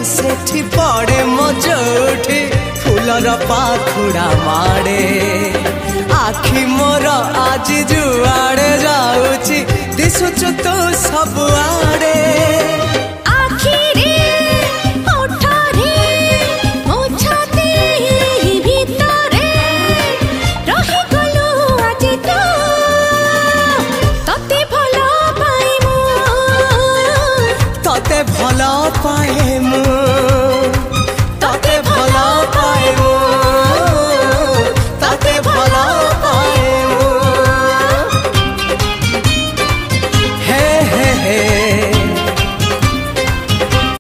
सेठी पड़े मो जोठी फूलर पाखुड़ा माड़े आखि मोर आज जुआड़े जाऊची दिशुचु तू सबुआड़े भल पाए मु